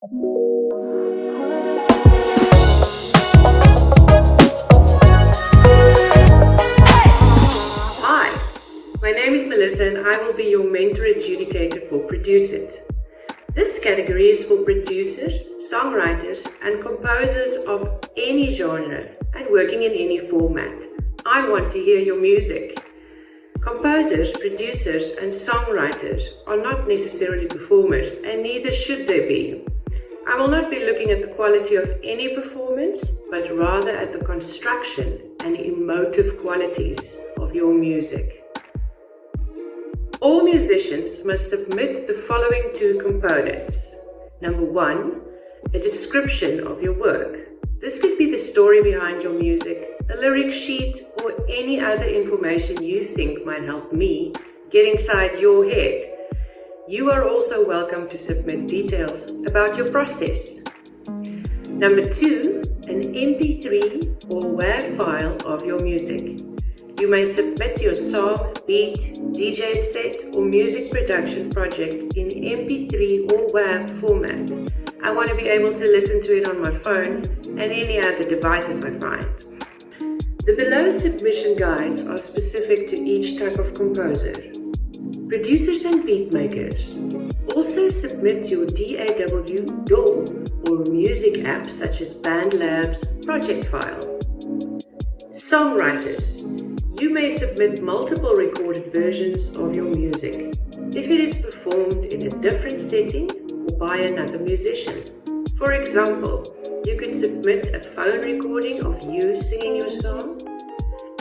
Hi, my name is Melissa and I will be your mentor-adjudicator for Produce It. This category is for producers, songwriters and composers of any genre and working in any format. I want to hear your music. Composers, producers and songwriters are not necessarily performers and neither should they be. I will not be looking at the quality of any performance, but rather at the construction and emotive qualities of your music. All musicians must submit the following two components. Number one, a description of your work. This could be the story behind your music, a lyric sheet, or any other information you think might help me get inside your head. You are also welcome to submit details about your process. Number two, an MP3 or WAV file of your music. You may submit your song, beat, DJ set, or music production project in MP3 or WAV format. I want to be able to listen to it on my phone and any other devices I find. The below submission guides are specific to each type of composer. Producers and beat makers, also submit your DAW or music app such as BandLab's project file. Songwriters, you may submit multiple recorded versions of your music if it is performed in a different setting or by another musician. For example, you could submit a phone recording of you singing your song,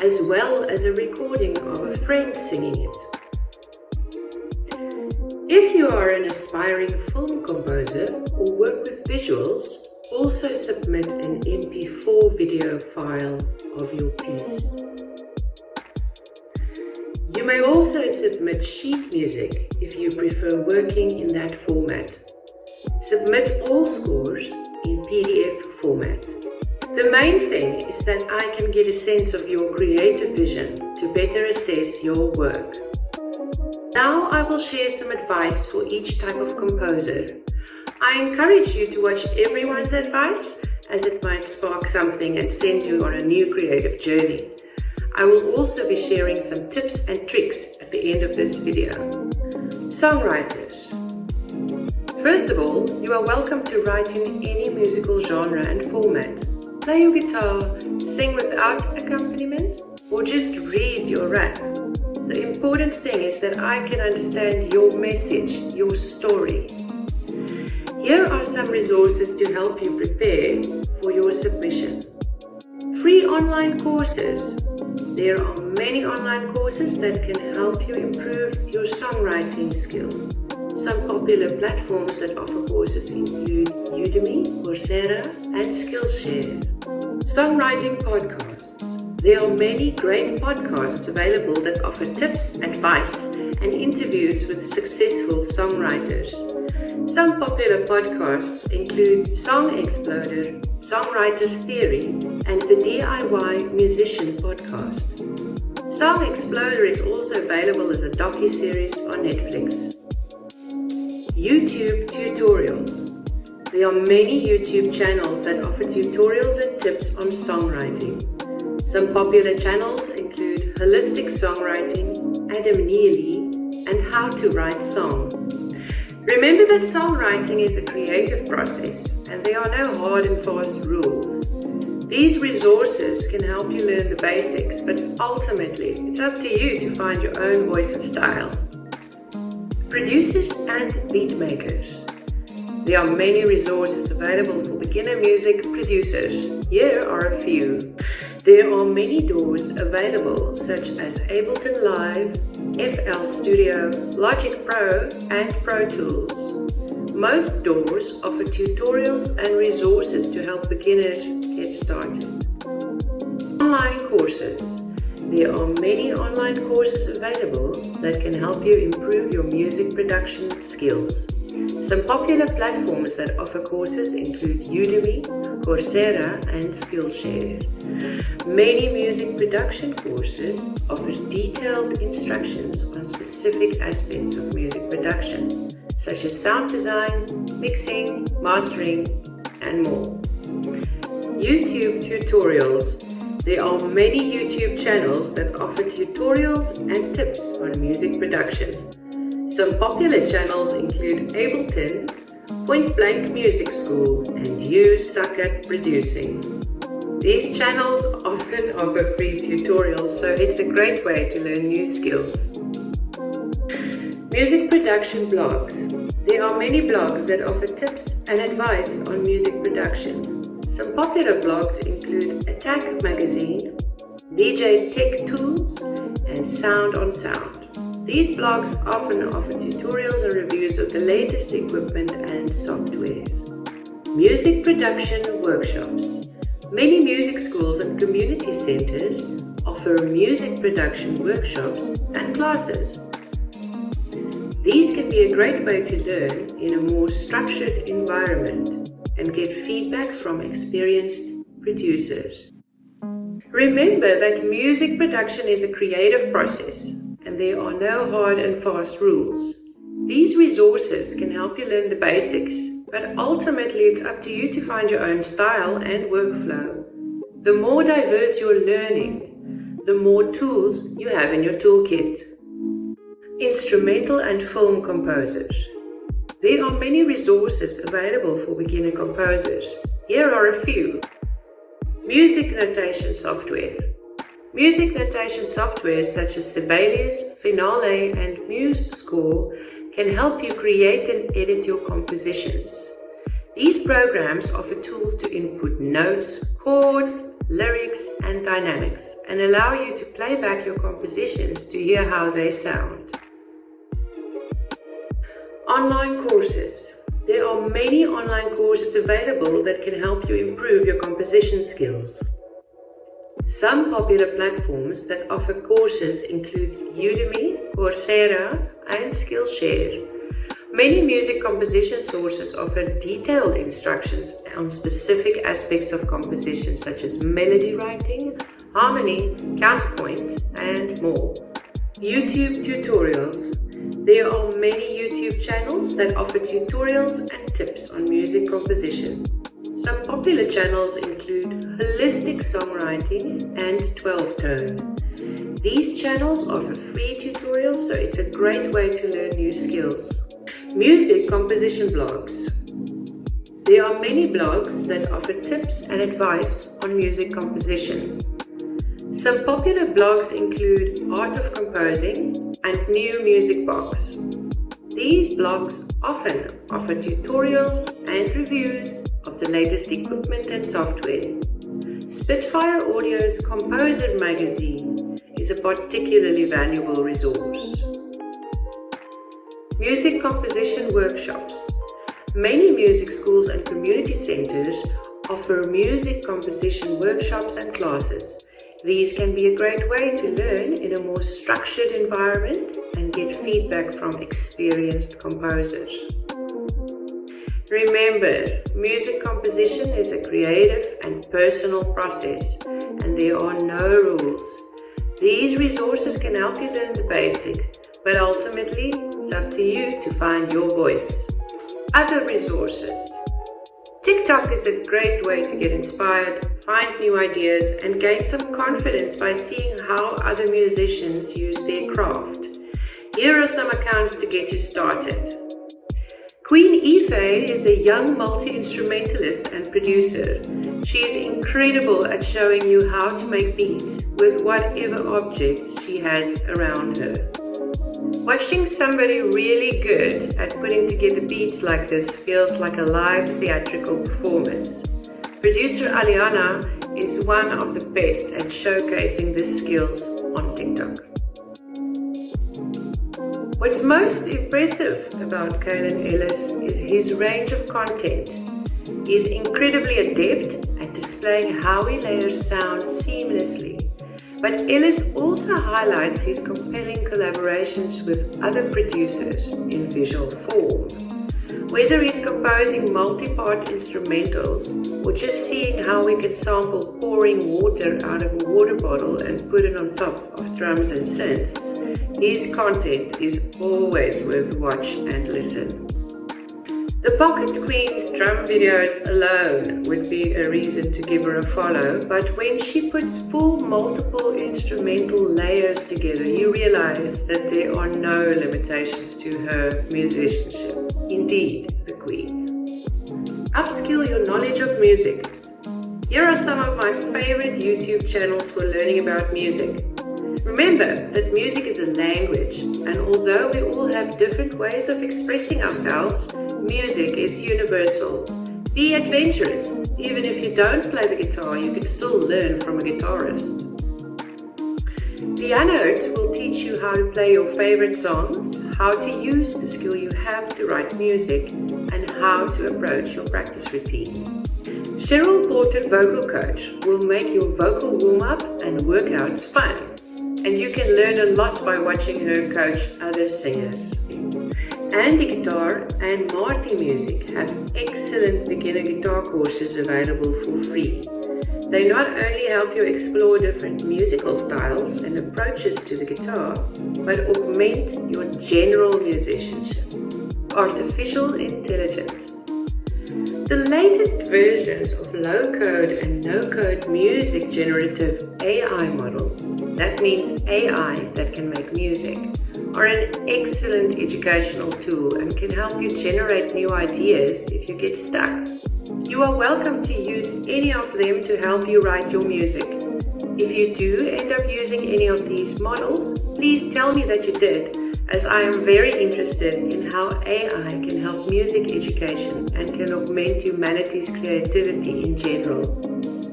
as well as a recording of a friend singing it. If you are an aspiring film composer or work with visuals, also submit an MP4 video file of your piece. You may also submit sheet music if you prefer working in that format. Submit all scores in PDF format. The main thing is that I can get a sense of your creative vision to better assess your work. Now I will share some advice for each type of composer. I encourage you to watch everyone's advice, as it might spark something and send you on a new creative journey. I will also be sharing some tips and tricks at the end of this video. Songwriters. First of all, you are welcome to write in any musical genre and format. Play your guitar, sing without accompaniment, or just read your rap. The important thing is that I can understand your message, your story. Here are some resources to help you prepare for your submission. Free online courses. There are many online courses that can help you improve your songwriting skills. Some popular platforms that offer courses include Udemy, Coursera, and Skillshare. Songwriting podcasts. There are many great podcasts available that offer tips, advice, and interviews with successful songwriters. Some popular podcasts include Song Exploder, Songwriter Theory, and the DIY Musician Podcast. Song Exploder is also available as a docu-series on Netflix. YouTube tutorials. There are many YouTube channels that offer tutorials and tips on songwriting. Some popular channels include Holistic Songwriting, Adam Neely, and How to Write Song. Remember that songwriting is a creative process and there are no hard and fast rules. These resources can help you learn the basics, but ultimately it's up to you to find your own voice and style. Producers and beat makers. There are many resources available for beginner music producers. Here are a few. There are many DAWs available such as Ableton Live, FL Studio, Logic Pro, and Pro Tools. Most DAWs offer tutorials and resources to help beginners get started. Online courses. There are many online courses available that can help you improve your music production skills. Some popular platforms that offer courses include Udemy, Coursera, and Skillshare. Many music production courses offer detailed instructions on specific aspects of music production, such as sound design, mixing, mastering, and more. YouTube tutorials. There are many YouTube channels that offer tutorials and tips on music production. Some popular channels include Ableton, Point Blank Music School, and You Suck at Producing. These channels often offer free tutorials, so it's a great way to learn new skills. Music production blogs. There are many blogs that offer tips and advice on music production. Some popular blogs include Attack Magazine, DJ Tech Tools, and Sound on Sound. These blogs often offer tutorials and reviews of the latest equipment and software. Music production workshops. Many music schools and community centers offer music production workshops and classes. These can be a great way to learn in a more structured environment and get feedback from experienced producers. Remember that music production is a creative process and there are no hard and fast rules. These resources can help you learn the basics, but ultimately it's up to you to find your own style and workflow. The more diverse your learning, the more tools you have in your toolkit. Instrumental and film composers. There are many resources available for beginner composers. Here are a few. Music notation software. Music notation software such as Sibelius, Finale, and MuseScore can help you create and edit your compositions. These programs offer tools to input notes, chords, lyrics, and dynamics, and allow you to play back your compositions to hear how they sound. Online courses. There are many online courses available that can help you improve your composition skills. Some popular platforms that offer courses include Udemy, Coursera, and Skillshare. Many music composition sources offer detailed instructions on specific aspects of composition such as melody writing, harmony, counterpoint, and more. YouTube tutorials. There are many YouTube channels that offer tutorials and tips on music composition. Some popular channels include Holistic Songwriting and 12-Tone. These channels offer free tutorials, so it's a great way to learn new skills. Music composition blogs. There are many blogs that offer tips and advice on music composition. Some popular blogs include Art of Composing and New Music Box. These blogs often offer tutorials and reviews of the latest equipment and software. Spitfire Audio's Composer magazine is a particularly valuable resource. Music composition workshops. Many music schools and community centers offer music composition workshops and classes. These can be a great way to learn in a more structured environment and get feedback from experienced composers. Remember, music composition is a creative and personal process, and there are no rules. These resources can help you learn the basics, but ultimately, it's up to you to find your voice. Other resources. TikTok is a great way to get inspired, find new ideas, and gain some confidence by seeing how other musicians use their craft. Here are some accounts to get you started. Queen Ife is a young multi-instrumentalist and producer. She is incredible at showing you how to make beats with whatever objects she has around her. Watching somebody really good at putting together beats like this feels like a live theatrical performance. Producer Aliana is one of the best at showcasing these skills on TikTok. What's most impressive about Kalen Ellis is his range of content. He's incredibly adept at displaying how he layers sound seamlessly. But Ellis also highlights his compelling collaborations with other producers in visual form. Whether he's composing multi-part instrumentals or just seeing how he can sample pouring water out of a water bottle and put it on top of drums and synths, his content is always worth watch and listen. The Pocket Queen's drum videos alone would be a reason to give her a follow, but when she puts full multiple instrumental layers together, you realize that there are no limitations to her musicianship. Indeed, the Queen. Upskill your knowledge of music. Here are some of my favorite YouTube channels for learning about music. Remember that music is a language, and although we all have different ways of expressing ourselves, music is universal. Be adventurous. Even if you don't play the guitar, you can still learn from a guitarist. Piano will teach you how to play your favorite songs, how to use the skill you have to write music, and how to approach your practice routine. Cheryl Porter Vocal Coach will make your vocal warm-up and workouts fun. And you can learn a lot by watching her coach other singers. Andy Guitar and Marty Music have excellent beginner guitar courses available for free. They not only help you explore different musical styles and approaches to the guitar, but augment your general musicianship. Artificial intelligence. The latest versions of low-code and no-code music generative AI models, that means AI that can make music, are an excellent educational tool and can help you generate new ideas if you get stuck. You are welcome to use any of them to help you write your music. If you do end up using any of these models, please tell me that you did, as I am very interested in how AI can help music education and can augment humanity's creativity in general.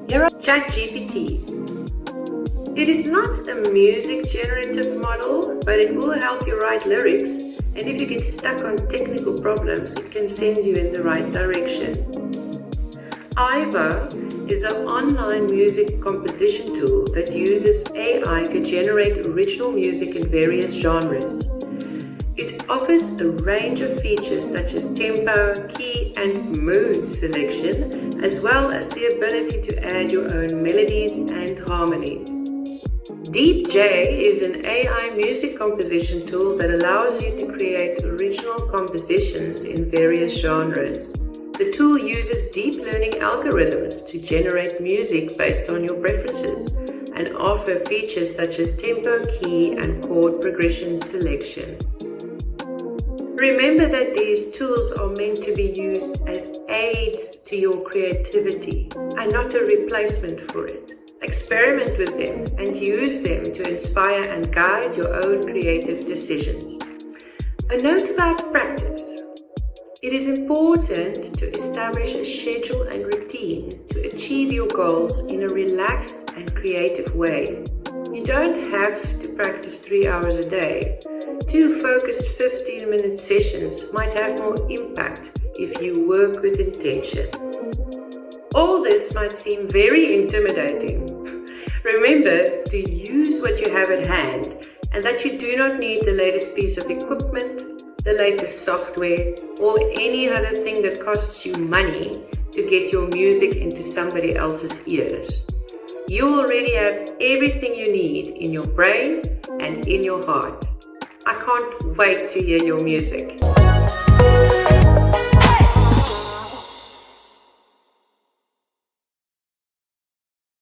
Here are ChatGPT. It is not a music generative model, but it will help you write lyrics, and if you get stuck on technical problems, it can send you in the right direction. Iva is an online music composition tool that uses AI to generate original music in various genres. It offers a range of features such as tempo, key, and mood selection, as well as the ability to add your own melodies and harmonies. DeepJ is an AI music composition tool that allows you to create original compositions in various genres. The tool uses deep learning algorithms to generate music based on your preferences and offer features such as tempo, key, and chord progression selection. Remember that these tools are meant to be used as aids to your creativity and not a replacement for it. Experiment with them and use them to inspire and guide your own creative decisions. A note about practice. It is important to establish a schedule and routine to achieve your goals in a relaxed and creative way. You don't have to practice 3 hours a day. 2 focused 15-minute sessions might have more impact if you work with intention. All this might seem very intimidating. Remember to use what you have at hand and that you do not need the latest piece of equipment, the latest software, or any other thing that costs you money to get your music into somebody else's ears. You already have everything you need in your brain and in your heart. I can't wait to hear your music.